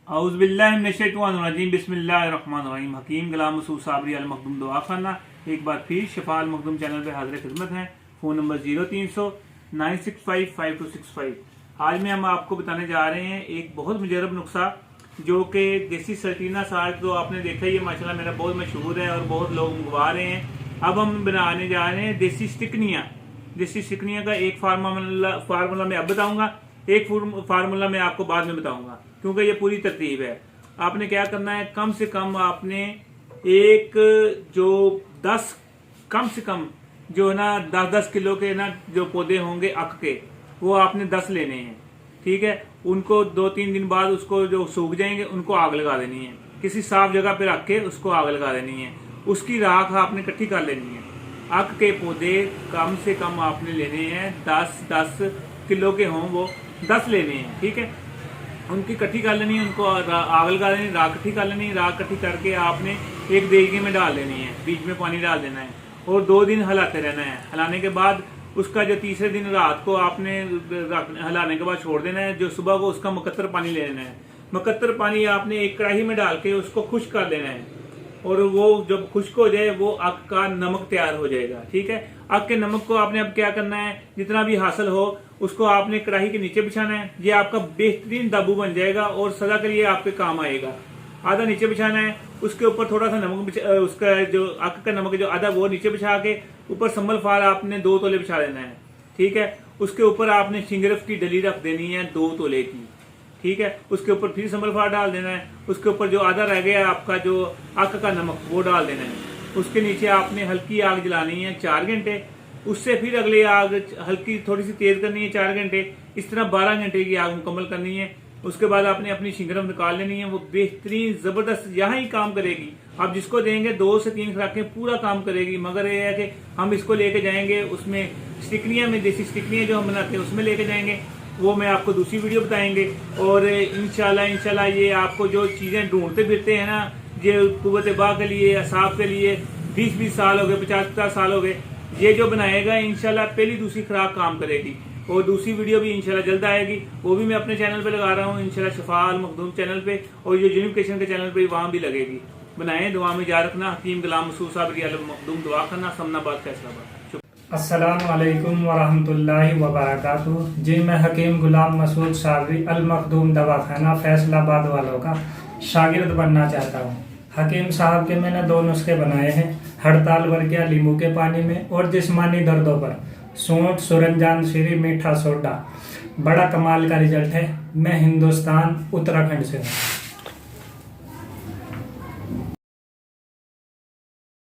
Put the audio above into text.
औज़ुबिल्लाहिमिनश्शैतानिर्रजीम बिस्मिल्लाहिर्रहमानिर्रहीम। हकीम गुलाम मसूद साबरी अल मखदूम दवाखाना एक बार फिर शफा अल मखदूम चैनल पे हाजिर खिदमत है। Phone number 0300-965-5265। आज में हम आपको बताने जा रहे हैं एक बहुत मुजरब नुस्खा जो कि देसी सल्टीना साग तो आपने देखा ही है, माशाल्लाह मेरा बहुत मशहूर है और बहुत लोग मंगवा रहे हैं। अब हम बनाने जा रहे हैं देसी स्टिकनिया। देसी स्टिकनिया का एक फार्मूला मैं अब बताऊंगा, एक फार्मूला मैं आपको बाद में बताऊंगा क्योंकि ये पूरी तरतीब है। आपने क्या करना है, कम से कम आपने एक जो 10 कम से कम जो है ना 10-10 किलो के ना जो पौधे होंगे अक के, वो आपने 10 लेने हैं। ठीक है, उनको 2-3 दिन बाद उसको जो सूख जाएंगे उनको आग लगा देनी है, किसी साफ जगह पे रख के उसको आग लगा देनी है। उसकी राख आपने इकट्ठी कर लेनी है। अक के पौधे कम से कम आपने लेने हैं 10-10 किलो के हों, वो 10 लेने हैं। ठीक है, उनकी इकट्ठी कर लेनी है, उनको आग लगा देनी, राख इकट्ठी कर लेनी है। राख इकट्ठी करके आपने एक देगी में डाल देनी है, बीच में पानी डाल देना है और 2 दिन हिलाते रहना है। हिलाने के बाद उसका जो तीसरे दिन रात को आपने हिलाने के बाद छोड़ देना है। जो सुबह को उसका मुकत्तर पानी ले लेना है। मुकत्तर पानी आपने एक कढ़ाई में डाल के उसको खुश्क कर देना है और वो जब खुश्क हो जाए वो अक का नमक तैयार हो जाएगा। ठीक है, अक के नमक को आपने अब क्या करना है, जितना भी हासिल हो उसको आपने कढ़ाई के नीचे बिछाना है। ये आपका बेहतरीन दाबू बन जाएगा और सदा के लिए आपके काम आएगा। आधा नीचे बिछाना है, उसके ऊपर थोड़ा सा नमक उसका जो अक का नमक जो आधा वो नीचे बिछा के ऊपर संबल फार आपने 2 तोले बिछा देना है। ठीक है, उसके ऊपर आपने शिंगरफ की डली रख देनी है 2 तोले की। ठीक है, उसके ऊपर फिर संबल फार डाल देना है। उसके ऊपर जो आधा रह गया आपका जो अक का नमक वो डाल देना है। उसके नीचे आपने हल्की आग जलानी है 4 घंटे। उससे फिर अगली आग हल्की थोड़ी सी तेज करनी है 4 घंटे। इस तरह 12 घंटे की आग मुकम्मल करनी है। उसके बाद आपने अपनी शिंगरफ निकाल लेनी है। वो बेहतरीन जबरदस्त यहाँ ही काम करेगी। आप जिसको देंगे 2 से 3 खुराकें पूरा काम करेगी। मगर ये है कि हम इसको लेके जाएंगे उसमें स्टिकनिया में, देसी स्टिकनिया जो हम बनाते हैं उसमें लेके जाएंगे, वो मैं आपको दूसरी वीडियो बताएंगे। और इंशाल्लाह ये आपको जो चीजें ढूंढते फिरते हैं ना, ये कुव्वत बा के लिए, असाब के लिए 20-20 साल हो गए, 50-50 साल हो गए, ये जो बनाएगा इंशाल्लाह पहली दूसरी खुराक काम करेगी। और दूसरी वीडियो भी इंशाल्लाह जल्द आएगी, वो भी मैं अपने चैनल पे लगा रहा हूँ इंशाल्लाह, शफा अल मखदूम चैनल पे, और ये यूनिफिकेशन के चैनल पे वहां भी लगेगी। बनाएं, दुआ में याद रखना। हकीम गुलाम मसूद साबरी अल मखदूम दवाखाना, समनाबाद, फैसलाबाद। अस्सलामु अलैकुम वरहमतुल्लाहि वबरकातुहू। जी, मैं हकीम गुलाम मसूद साबरी अल मखदूम दवाखाना फैसलाबाद वालों का शागिर्द बनना चाहता हूँ। हकीम साहब के मैंने 2 नुस्खे बनाए हैं, हड़ताल वर्किया नींबू के पानी में और जिस्मानी दर्दों पर सूंठ, सुरंजान श्री मीठा सोडा। बड़ा कमाल का रिजल्ट है। मैं हिंदुस्तान उत्तराखंड से हूँ।